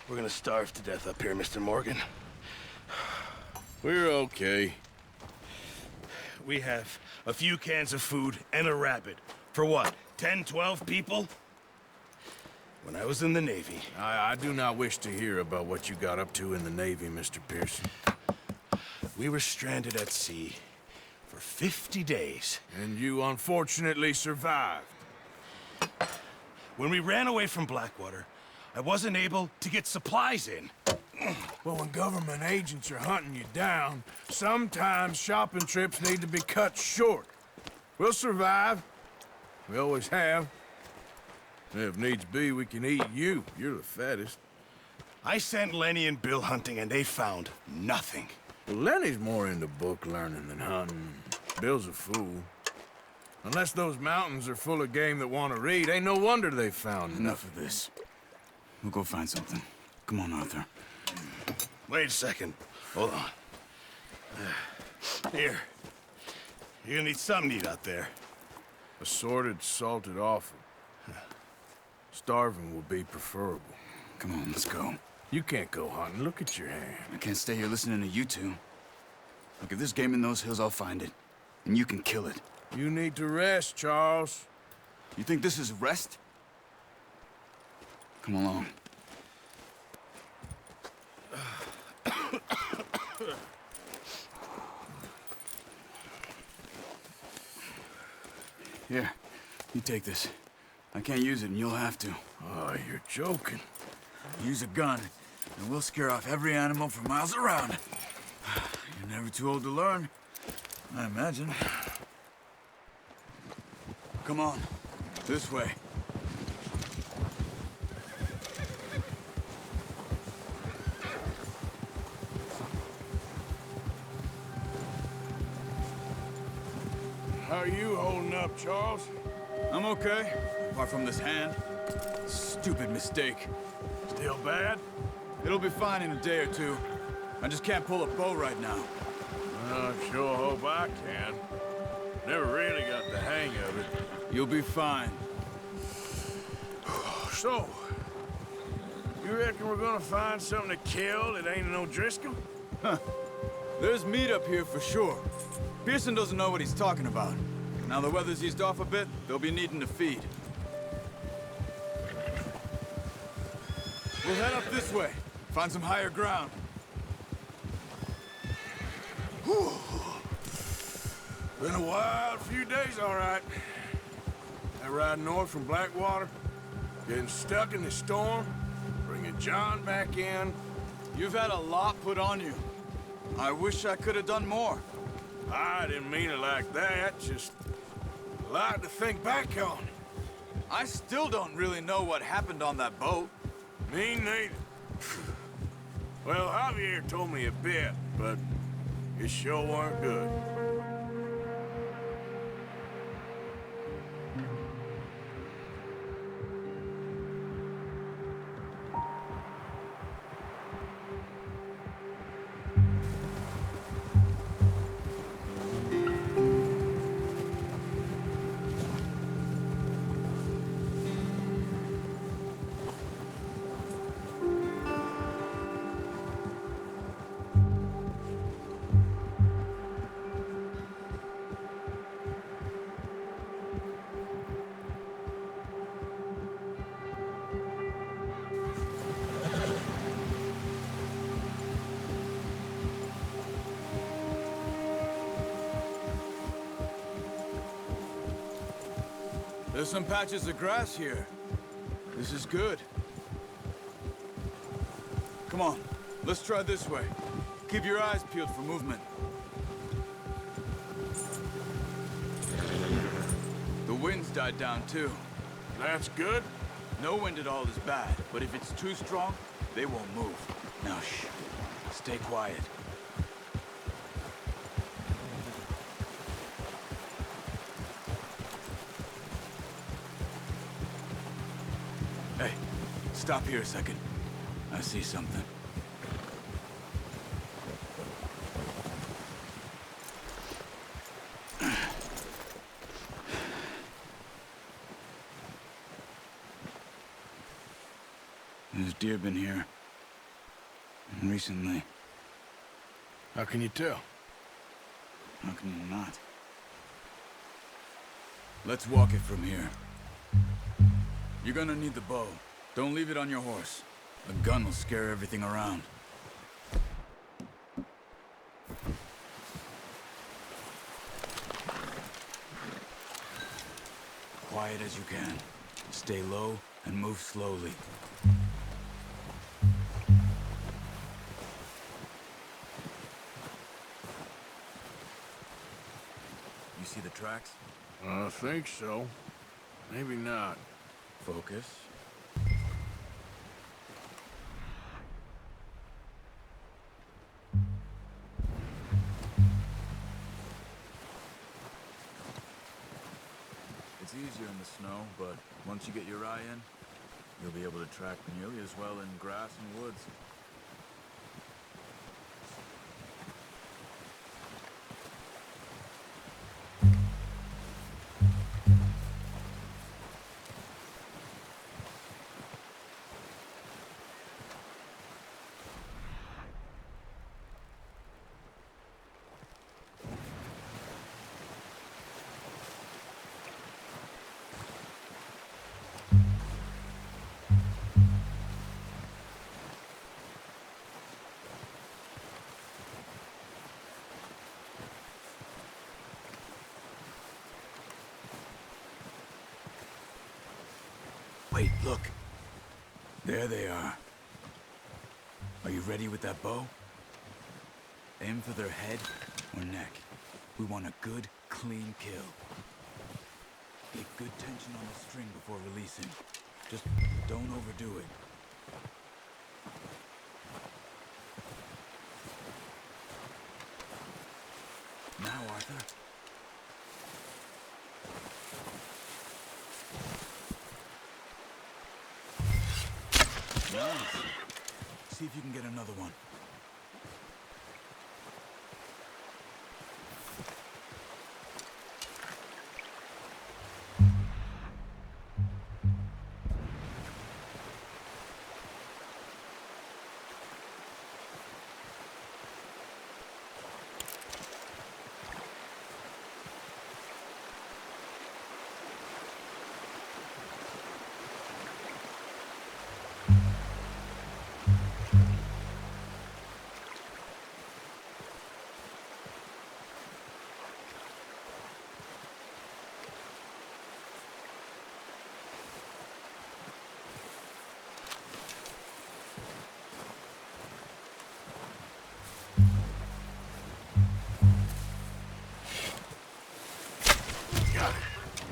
We're gonna starve to death up here, Mr. Morgan. We're okay. We have a few cans of food and a rabbit. For what, 10, 12 people? When I was in the Navy... I do not wish to hear about what you got up to in the Navy, Mr. Pearson. We were stranded at sea for 50 days. And you unfortunately survived. When we ran away from Blackwater, I wasn't able to get supplies in. Well, when government agents are hunting you down, sometimes shopping trips need to be cut short. We'll survive. We always have. If needs be, we can eat you. You're the fattest. I sent Lenny and Bill hunting, and they found nothing. Well, Lenny's more into book learning than hunting. Bill's a fool. Unless those mountains are full of game that want to read, ain't no wonder they found Enough of this. We'll go find something. Come on, Arthur. Wait a second. Hold on. Here. You're gonna need something to eat out there. Assorted, salted offal. Starving will be preferable. Come on, let's go. You can't go hunting. Look at your hand. I can't stay here listening to you two. Look, if there's game in those hills, I'll find it. And you can kill it. You need to rest, Charles. You think this is rest? Come along. Here, you take this. I can't use it, and you'll have to. Oh, you're joking. Use a gun, and we'll scare off every animal for miles around. You're never too old to learn, I imagine. Come on, this way. How are you holding up, Charles? I'm okay, apart from this hand. Stupid mistake. Still bad? It'll be fine in a day or two. I just can't pull a bow right now. I sure hope I can. Never really got the hang of it. You'll be fine. So, you reckon we're gonna find something to kill that ain't no Driscoll? There's meat up here for sure. Pearson doesn't know what he's talking about. Now the weather's eased off a bit, they'll be needing to feed. We'll head up this way. Find some higher ground. Whew. Been a wild few days, all right. That ride north from Blackwater, getting stuck in the storm, bringing John back in. You've had a lot put on you. I wish I could have done more. I didn't mean it like that, just a lot to think back on. I still don't really know what happened on that boat. Me neither. Well, Javier told me a bit, but it sure weren't good. There's some patches of grass here. This is good. Come on, let's try this way. Keep your eyes peeled for movement. The wind's died down too. That's good. No wind at all is bad, but if it's too strong, they won't move. Now shh, stay quiet. Hey, stop here a second. I see something. There's deer been here. Recently. How can you tell? How can you not? Let's walk it from here. You're gonna need the bow. Don't leave it on your horse. A gun will scare everything around. Quiet as you can. Stay low and move slowly. You see the tracks? I think so. Maybe not. Focus. It's easier in the snow, but once you get your eye in, you'll be able to track nearly as well in grass and woods. Wait, look. There they are. Are you ready with that bow? Aim for their head or neck. We want a good, clean kill. Keep good tension on the string before releasing. Just don't overdo it. Now, Arthur. Nice. See if you can get another one.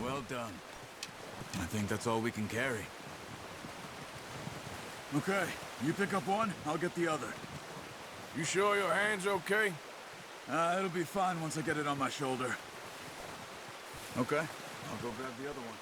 Well done. I think that's all we can carry. Okay, you pick up one, I'll get the other. You sure your hand's okay? It'll be fine once I get it on my shoulder. Okay, I'll go grab the other one.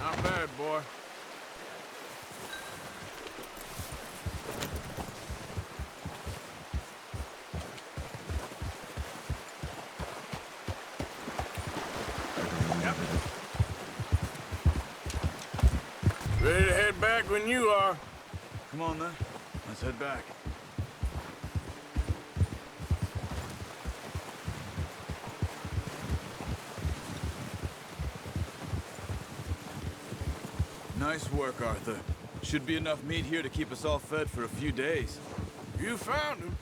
Not bad, boy. Yep. Ready to head back when you are. Come on then, let's head back. Nice work, Arthur. Should be enough meat here to keep us all fed for a few days. You found him.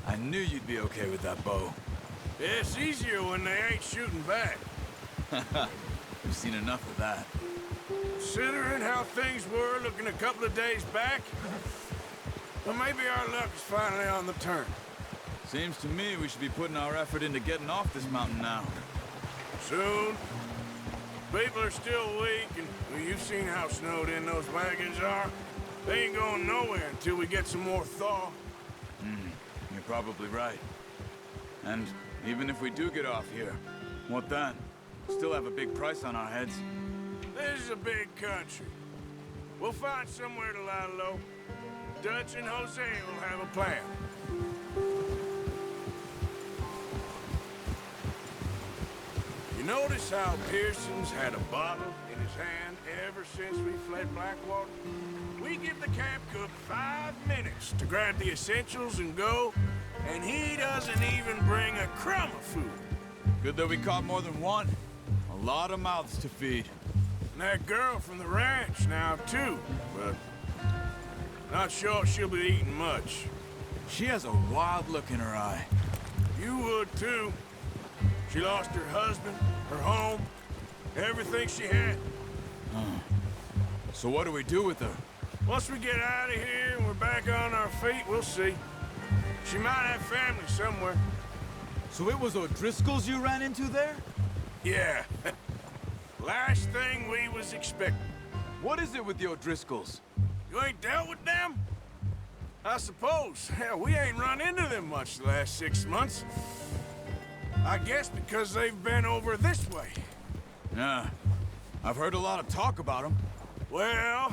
I knew you'd be okay with that bow. Yeah, it's easier when they ain't shooting back. We've seen enough of that. Considering how things were looking a couple of days back, well, maybe our luck is finally on the turn. Seems to me we should be putting our effort into getting off this mountain now. Soon. People are still weak, and well, you've seen how snowed in those wagons are. They ain't going nowhere until we get some more thaw. You're probably right. And even if we do get off here, what then? Still have a big price on our heads. This is a big country. We'll find somewhere to lie low. Dutch and Hosea will have a plan. You notice how Pearson's had a bottle in his hand ever since we fled Blackwater? We give the camp cook 5 minutes to grab the essentials and go, and he doesn't even bring a crumb of food. Good that we caught more than one. A lot of mouths to feed. And that girl from the ranch now, too, but not sure she'll be eating much. She has a wild look in her eye. You would, too. She lost her husband, her home, everything she had. So what do we do with her? Once we get out of here and we're back on our feet, we'll see. She might have family somewhere. So it was O'Driscoll's you ran into there? Yeah. Last thing we was expecting. What is it with the O'Driscolls? You ain't dealt with them? I suppose. Hell, we ain't run into them much the last 6 months. I guess because they've been over this way. Yeah. I've heard a lot of talk about them. Well,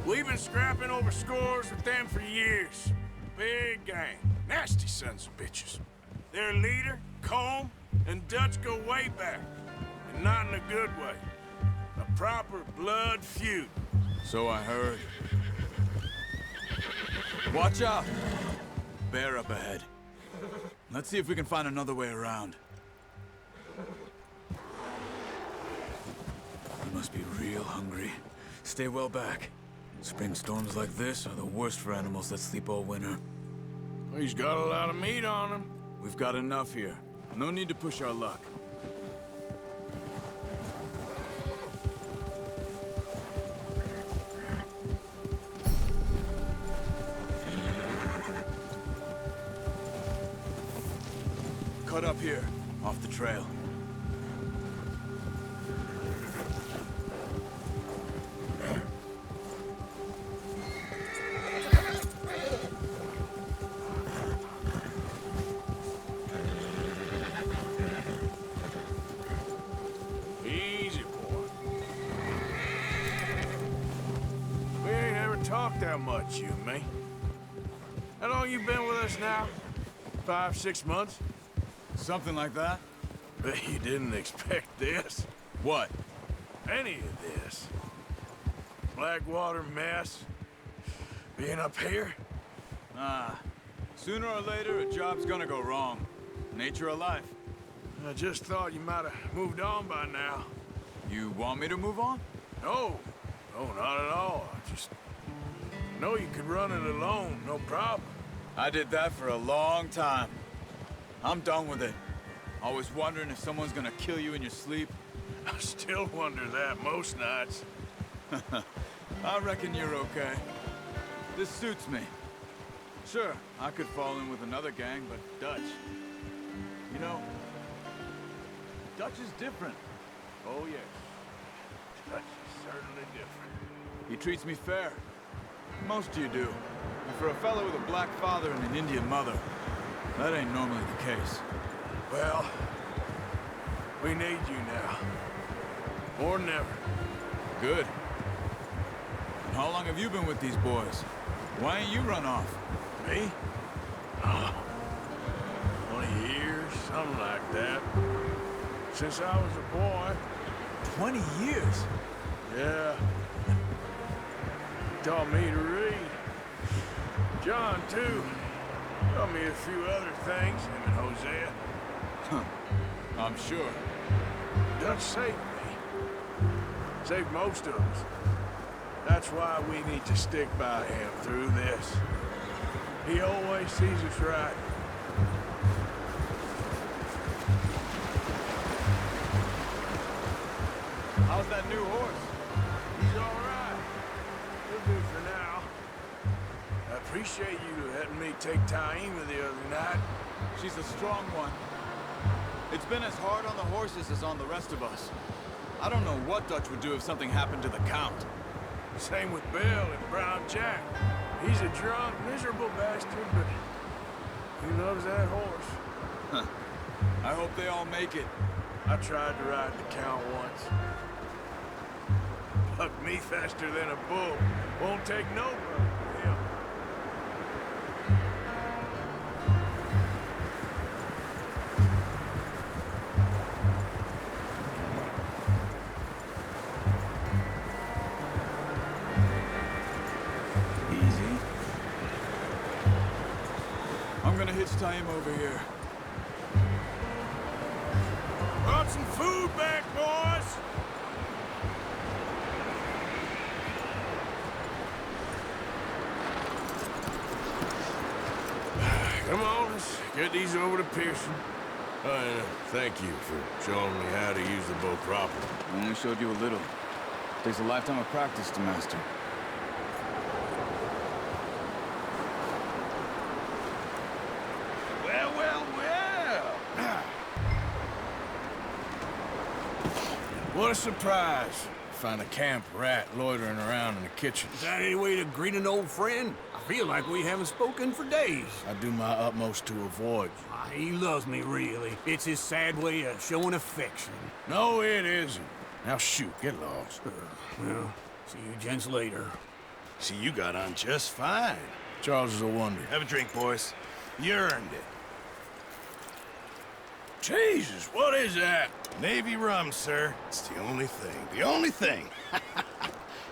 we've been scrapping over scores with them for years. Big gang. Nasty sons of bitches. Their leader, Colm, and Dutch go way back. And not in a good way. A proper blood feud. So I heard. Watch out! Bear up ahead. Let's see if we can find another way around. You must be real hungry. Stay well back. Spring storms like this are the worst for animals that sleep all winter. He's got a lot of meat on him. We've got enough here. No need to push our luck. Cut up here, off the trail. Easy, boy. We ain't ever talked that much, you and me. How long you been with us now? 5, 6 months? Something like that? Bet you didn't expect this. What? Any of this. Blackwater mess. Being up here. Sooner or later, a job's gonna go wrong. Nature of life. I just thought you might have moved on by now. You want me to move on? No. No, not at all. I just know you could run it alone, no problem. I did that for a long time. I'm done with it. Always wondering if someone's gonna kill you in your sleep. I still wonder that most nights. I reckon you're okay. This suits me. Sure, I could fall in with another gang, but Dutch... You know, Dutch is different. Oh, yes. Dutch is certainly different. He treats me fair. Most of you do. And for a fellow with a black father and an Indian mother, that ain't normally the case. Well, we need you now. More than ever. Good. And how long have you been with these boys? Why ain't you run off? Me? Oh, 20 years, something like that. Since I was a boy. 20 years? Yeah. Taught me to read. John, too. Taught me a few other things, him and Hosea. I'm sure. Dutch saved me. Saved most of us. That's why we need to stick by him through this. He always sees us right. How's that new horse? He's all right. He'll do for now. I appreciate you letting me take Taima the other night. She's a strong one. It's been as hard on the horses as on the rest of us. I don't know what Dutch would do if something happened to the Count. Same with Bill and Brown Jack. He's a drunk, miserable bastard, but he loves that horse. I hope they all make it. I tried to ride the Count once. Bucked me faster than a bull. Won't take no buck from him. Easy. I'm gonna hitch Taima over here. Brought some food back, boys! Come on, let's get these over to Pearson. And thank you for showing me how to use the bow properly. I only showed you a little. Takes a lifetime of practice to master. Well, well, well. What a surprise. Find a camp rat loitering around in the kitchen. Is that any way to greet an old friend? I feel like we haven't spoken for days. I do my utmost to avoid you. He loves me, really. It's his sad way of showing affection. No, it isn't. Now shoot, get lost. Well, see you gents later. See, you got on just fine. Charles is a wonder. Have a drink, boys. You earned it. Jesus, what is that? Navy rum, sir. It's the only thing. The only thing.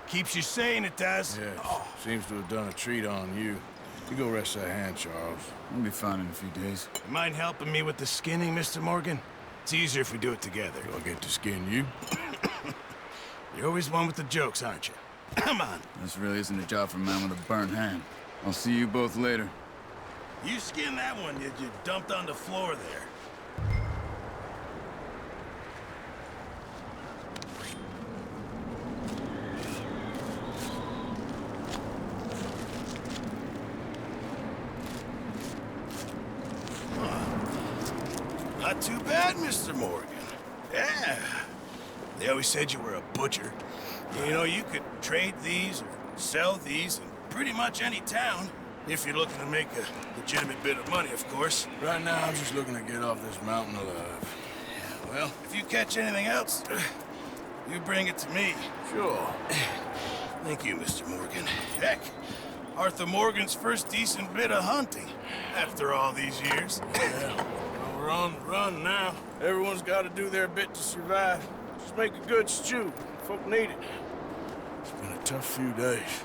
Keeps you sane, it does. Yes, seems to have done a treat on you. You go rest that hand, Charles. I'll be fine in a few days. You mind helping me with the skinning, Mr. Morgan? It's easier if we do it together. Do I get to skin you? You're always one with the jokes, aren't you? Come on. This really isn't a job for a man with a burnt hand. I'll see you both later. You skinned that one you dumped on the floor there. Not too bad, Mr. Morgan. Yeah. They always said you were a butcher. You know, you could trade these or sell these in pretty much any town. If you're looking to make a legitimate bit of money, of course. Right now, I'm just looking to get off this mountain alive. Yeah, well, if you catch anything else, you bring it to me. Sure. Thank you, Mr. Morgan. Heck, Arthur Morgan's first decent bit of hunting after all these years. Yeah. Well, we're on the run now. Everyone's got to do their bit to survive. Just make a good stew. Folk need it. It's been a tough few days.